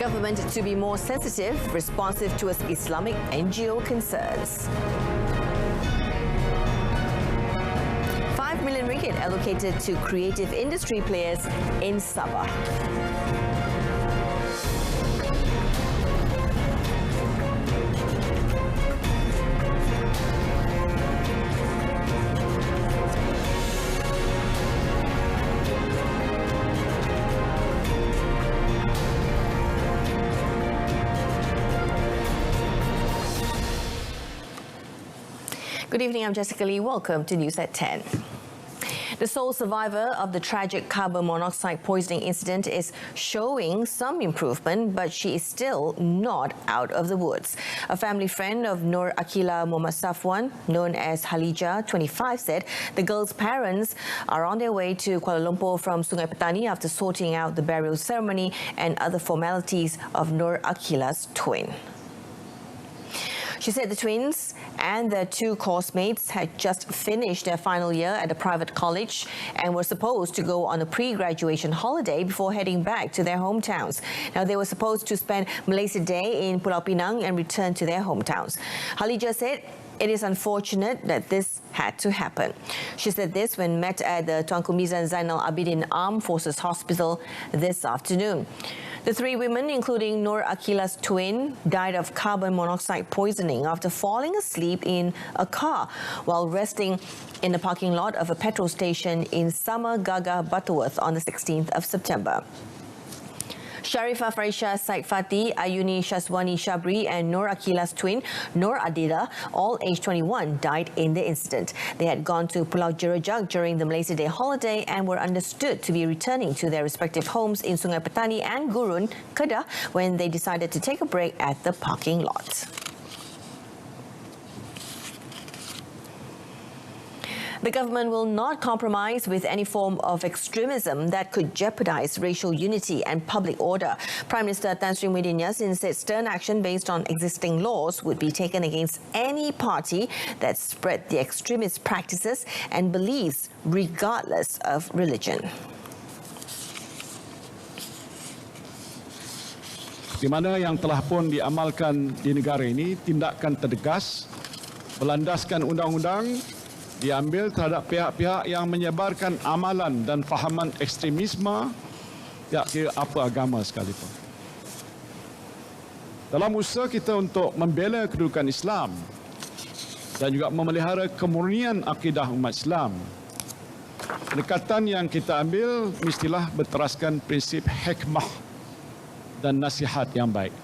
government to be more sensitive, responsive to its Islamic NGO concerns. 5 million ringgit allocated to creative industry players in Sabah. Good evening, I'm Jessica Lee. Welcome to News at 10. The sole survivor of the tragic carbon monoxide poisoning incident is showing some improvement, but she is still not out of the woods. A family friend of Nur Akila Muhammad Safwan, known as Halija, 25, said the girl's parents are on their way to Kuala Lumpur from Sungai Petani after sorting out the burial ceremony and other formalities of Nur Akila's twin. She said the twins and their two coursemates had just finished their final year at a private college and were supposed to go on a pre-graduation holiday before heading back to their hometowns. Now, they were supposed to spend Malaysia Day in Pulau Pinang and return to their hometowns. Halija said it is unfortunate that this had to happen. She said this when met at the Tuanku Mizan Zainal Abidin Armed Forces Hospital this afternoon. The three women, including Nur Akila's twin, died of carbon monoxide poisoning after falling asleep in a car while resting in the parking lot of a petrol station in Sama Gagah, Butterworth on the 16th of September. Sharifah Farisha Said Fatih, Ayuni Shazwani Shabri and Nur Akila's twin, Nur Adida, all aged 21, died in the incident. They had gone to Pulau Jerajak during the Malaysia Day holiday and were understood to be returning to their respective homes in Sungai Petani and Gurun, Kedah, when they decided to take a break at the parking lot. The government will not compromise with any form of extremism that could jeopardize racial unity and public order. Prime Minister Tan Sri Muhyiddin Yassin said stern action based on existing laws would be taken against any party that spread the extremist practices and beliefs regardless of religion. Di mana yang telah pun diamalkan di negara ini, tindakan tegas, berlandaskan undang-undang, diambil terhadap pihak-pihak yang menyebarkan amalan dan fahaman ekstremisme, tak kira apa agama sekalipun. Dalam usaha kita untuk membela kedudukan Islam dan juga memelihara kemurnian akidah umat Islam, pendekatan yang kita ambil mestilah berteraskan prinsip hikmah dan nasihat yang baik.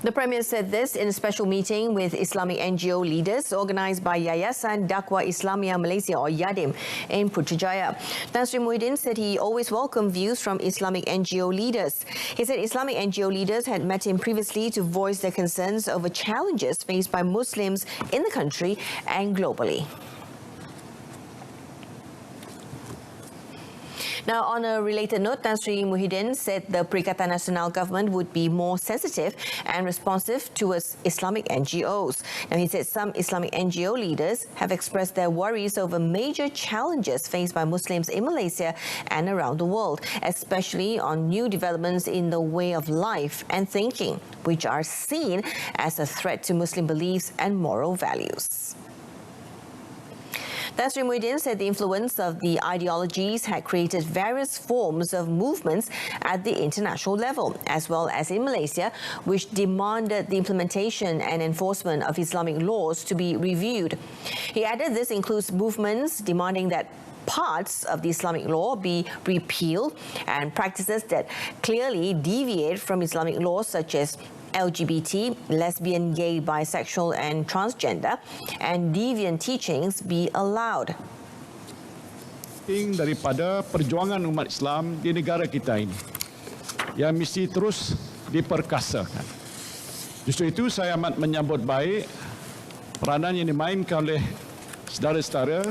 The Premier said this in a special meeting with Islamic NGO leaders organised by Yayasan Dakwah Islamiyah Malaysia or YADIM in Putrajaya. Tan Sri Muhyiddin said he always welcomed views from Islamic NGO leaders. He said Islamic NGO leaders had met him previously to voice their concerns over challenges faced by Muslims in the country and globally. Now, on a related note, Tan Sri Muhyiddin said the Perikatan Nasional government would be more sensitive and responsive towards Islamic NGOs. Now, he said some Islamic NGO leaders have expressed their worries over major challenges faced by Muslims in Malaysia and around the world, especially on new developments in the way of life and thinking, which are seen as a threat to Muslim beliefs and moral values. Tan Sri Muhyiddin said the influence of the ideologies had created various forms of movements at the international level, as well as in Malaysia, which demanded the implementation and enforcement of Islamic laws to be reviewed. He added this includes movements demanding that parts of the Islamic law be repealed and practices that clearly deviate from Islamic laws such as LGBT, lesbian, gay, bisexual and transgender, and deviant teachings be allowed. Daripada perjuangan umat Islam di negara kita ini yang mesti terus diperkasakan. Justru itu saya amat menyambut baik peranan yang dimainkan oleh saudara-saudara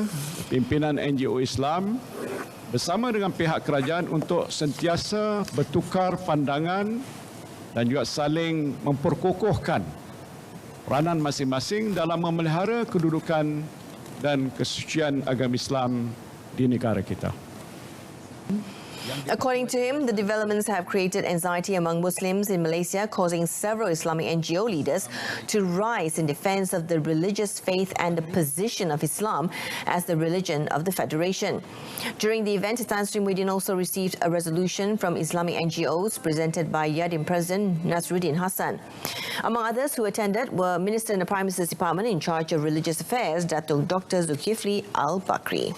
pimpinan NGO Islam bersama dengan pihak kerajaan untuk sentiasa bertukar pandangan dan juga saling memperkokohkan peranan masing-masing dalam memelihara kedudukan dan kesucian agama Islam di negara kita. According to him, the developments have created anxiety among Muslims in Malaysia, causing several Islamic NGO leaders to rise in defense of the religious faith and the position of Islam as the religion of the Federation. During the event, Tan Sri Muhyiddin also received a resolution from Islamic NGOs presented by Yadim President Nasruddin Hassan. Among others who attended were Minister in the Prime Minister's Department in charge of Religious Affairs, Datuk Dr. Zulkifli Al-Bakri.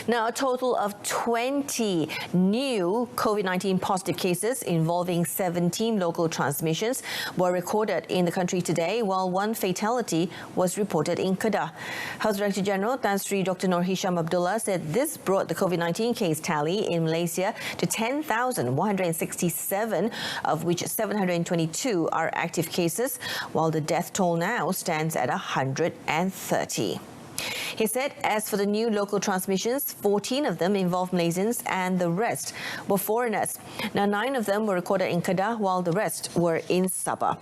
Now, a total of 20 new COVID-19 positive cases involving 17 local transmissions were recorded in the country today, while one fatality was reported in Kedah. Health Director General Tan Sri Dr. Nur Hisham Abdullah said this brought the COVID-19 case tally in Malaysia to 10,167, of which 722 are active cases, while the death toll now stands at 130. He said, as for the new local transmissions, 14 of them involved Malaysians and the rest were foreigners. Now, 9 of them were recorded in Kedah, while the rest were in Sabah.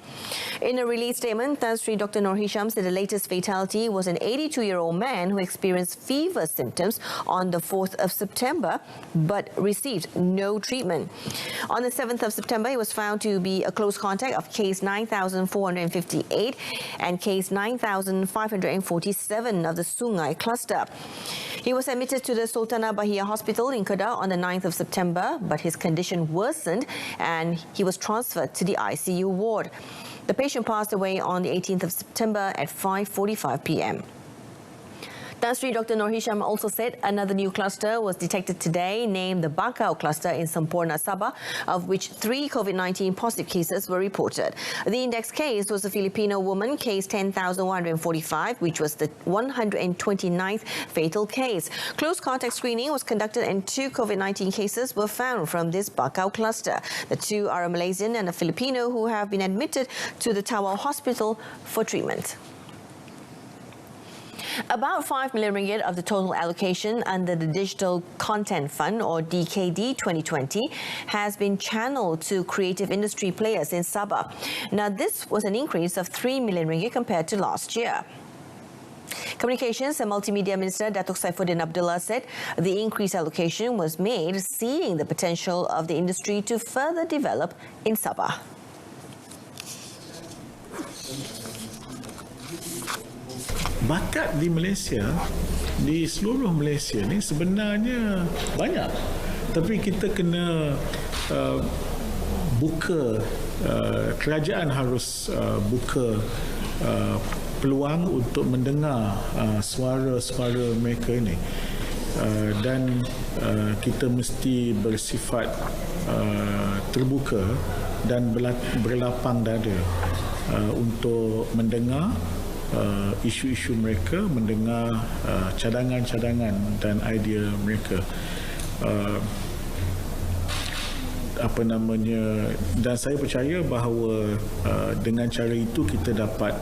In a release statement, Tan Sri Dr. Nur Hisham said the latest fatality was an 82-year-old man who experienced fever symptoms on the 4th of September but received no treatment. On the 7th of September, he was found to be a close contact of case 9,458 and case 9,547 of the Sungai cluster. He was admitted to the Sultanah Bahia Hospital in Kedah on the 9th of September, but his condition worsened and he was transferred to the ICU ward. The patient passed away on the 18th of September at 5:45 p.m. Tan Sri Dr. Nur Hisham also said another new cluster was detected today, named the Bakau cluster in Semporna, Sabah, of which 3 COVID-19 positive cases were reported. The index case was a Filipino woman, case 10,145, which was the 129th fatal case. Close contact screening was conducted and 2 COVID-19 cases were found from this Bakau cluster. The 2 are a Malaysian and a Filipino who have been admitted to the Tawau Hospital for treatment. About 5 million ringgit of the total allocation under the Digital Content Fund, or DKD 2020, has been channeled to creative industry players in Sabah. Now, this was an increase of 3 million ringgit compared to last year. Communications and Multimedia Minister Datuk Saifuddin Abdullah said the increased allocation was made seeing the potential of the industry to further develop in Sabah. Bakat di Malaysia, di seluruh Malaysia ni sebenarnya banyak, tapi kita kena buka, kerajaan harus buka peluang untuk mendengar suara-suara mereka ini, dan kita mesti bersifat terbuka dan berlapang dada untuk mendengar isu-isu mereka, mendengar cadangan-cadangan dan idea mereka. Dan saya percaya bahawa dengan cara itu kita dapat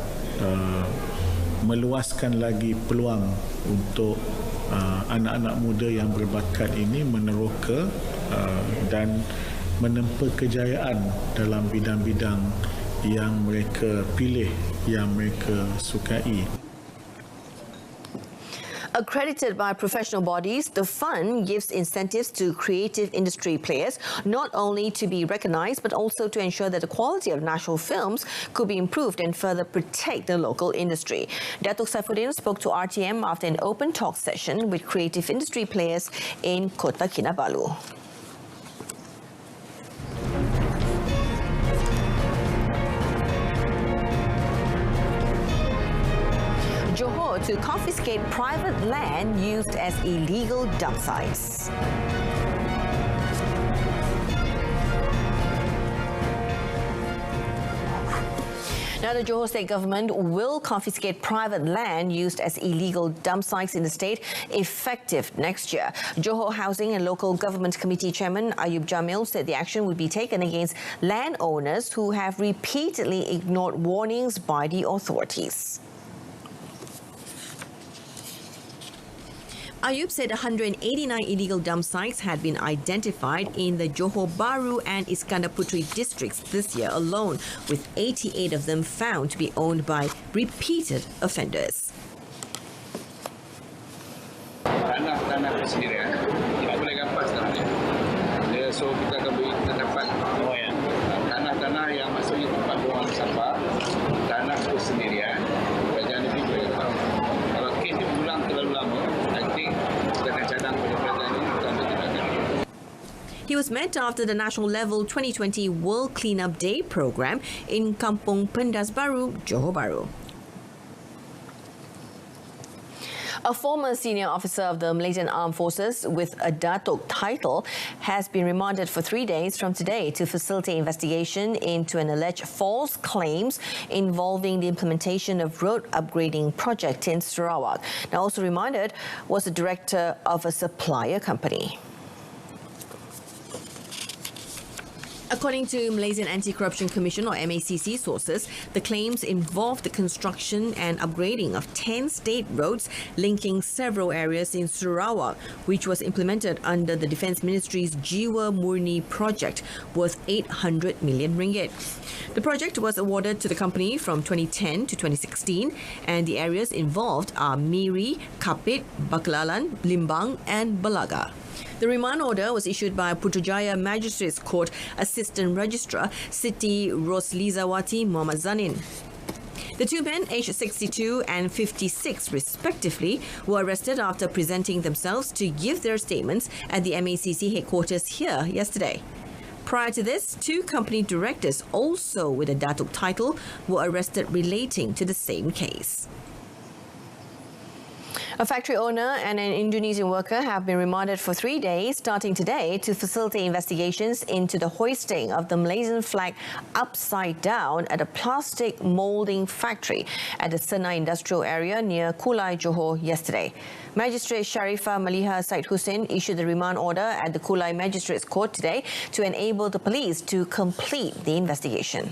meluaskan lagi peluang untuk anak-anak muda yang berbakat ini meneroka dan menempa kejayaan dalam bidang-bidang yang mereka pilih, yang mereka sukai. Accredited by professional bodies, the fund gives incentives to creative industry players, not only to be recognized, but also to ensure that the quality of national films could be improved and further protect the local industry. Datuk Saifuddin spoke to RTM after an open talk session with creative industry players in Kota Kinabalu. Johor to confiscate private land used as illegal dump sites. Now, the Johor State Government will confiscate private land used as illegal dump sites in the state effective next year. Johor Housing and Local Government Committee Chairman Ayub Jamil said the action would be taken against landowners who have repeatedly ignored warnings by the authorities. Ayub said 189 illegal dump sites had been identified in the Johor Bahru and Iskandar Puteri districts this year alone, with 88 of them found to be owned by repeated offenders. tanah persendirian, itu boleh rampas tanahnya. So kita akan beri terdapat tanah-tanah yang maksudnya tempat buang sampah, tanah persendirian, kerajaan negeri boleh tahu. Kalau kes ini berulang terlalu lama, I think kita akan cadang pada kerajaan ini untuk ambil tindakan. He was met after the national level 2020 World Cleanup Day program in Kampung Pendas Baru, Johor Bahru. A former senior officer of the Malaysian Armed Forces with a Datuk title has been remanded for 3 days from today to facilitate investigation into an alleged false claims involving the implementation of road upgrading project in Sarawak. Now, also remanded was the director of a supplier company. According to Malaysian Anti-Corruption Commission or MACC sources, the claims involved the construction and upgrading of 10 state roads linking several areas in Sarawak, which was implemented under the Defence Ministry's Jiwa Murni project worth 800 million ringgit. The project was awarded to the company from 2010 to 2016, and the areas involved are Miri, Kapit, Baclalan, Limbang and Balaga. The remand order was issued by Putrajaya Magistrates Court Assistant Registrar Siti Roslizawati Muhammad Zanin. The two men, aged 62 and 56 respectively, were arrested after presenting themselves to give their statements at the MACC headquarters here yesterday. Prior to this, two company directors, also with a Datuk title, were arrested relating to the same case. A factory owner and an Indonesian worker have been remanded for 3 days starting today to facilitate investigations into the hoisting of the Malaysian flag upside down at a plastic moulding factory at the Senai industrial area near Kulai, Johor yesterday. Magistrate Sharifah Maliha Said Hussein issued the remand order at the Kulai Magistrates Court today to enable the police to complete the investigation.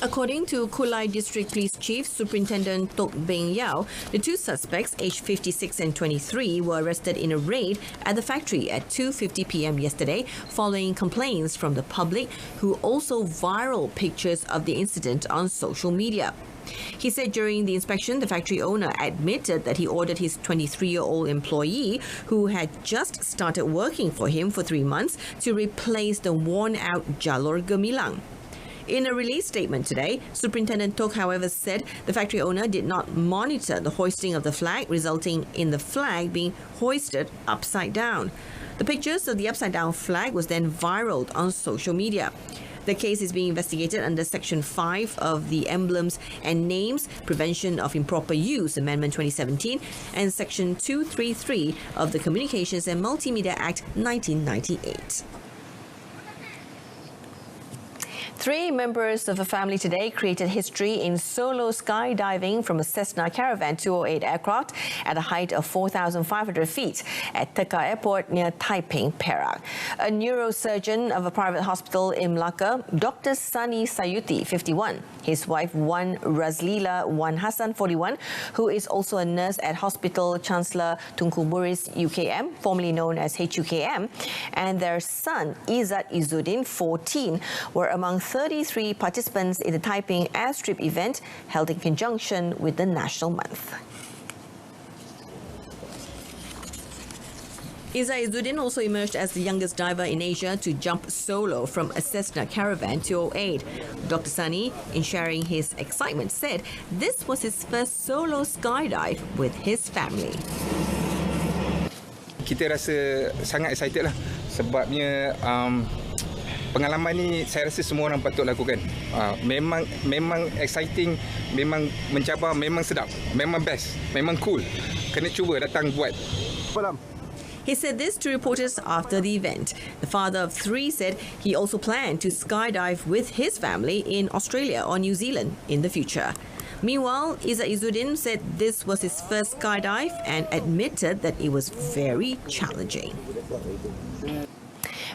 According to Kulai District Police Chief Superintendent Tok Beng Yao, the two suspects, aged 56 and 23, were arrested in a raid at the factory at 2:50 p.m. yesterday, following complaints from the public, who also viral pictures of the incident on social media. He said during the inspection, the factory owner admitted that he ordered his 23-year-old employee, who had just started working for him for 3 months, to replace the worn-out Jalur Gemilang. In a release statement today, Superintendent Tok, however, said the factory owner did not monitor the hoisting of the flag, resulting in the flag being hoisted upside down. The pictures of the upside-down flag was then viraled on social media. The case is being investigated under Section 5 of the Emblems and Names Prevention of Improper Use Amendment 2017 and Section 233 of the Communications and Multimedia Act 1998. 3 members of a family today created history in solo skydiving from a Cessna Caravan 208 aircraft at a height of 4,500 feet at Tekka Airport near Taiping, Perak. A neurosurgeon of a private hospital in Melaka, Dr. Sani Sayuti, 51, his wife Wan Razlila Wan Hassan, 41, who is also a nurse at Hospital Chancellor Tunku Muris UKM, formerly known as HUKM, and their son Izzat Izzuddin, 14, were among 33 participants in the Taiping airstrip event held in conjunction with the National Month. Izzat Izzuddin also emerged as the youngest diver in Asia to jump solo from a Cessna Caravan 208. Dr. Sani, in sharing his excitement, said this was his first solo skydive with his family. Kita rasa sangat excited lah sebabnya pengalaman ni saya rasa semua orang patut lakukan. Memang exciting, memang mencabar, memang sedap, memang best, memang cool. Kena cuba datang buat. He said this to reporters after the event. The father of 3 said he also planned to skydive with his family in Australia or New Zealand in the future. Meanwhile, Izzat Izzuddin said this was his first skydive and admitted that it was very challenging.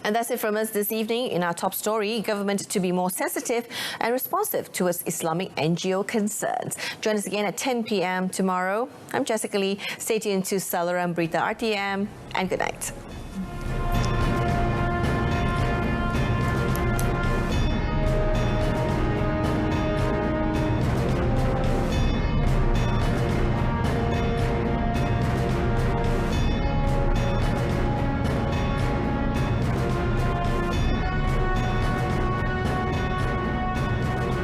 And that's it from us this evening. In our top story, government to be more sensitive and responsive towards Islamic NGO concerns. Join us again at 10 p.m. tomorrow. I'm Jessica Lee. Stay tuned to Salaram Berita RTM and good night.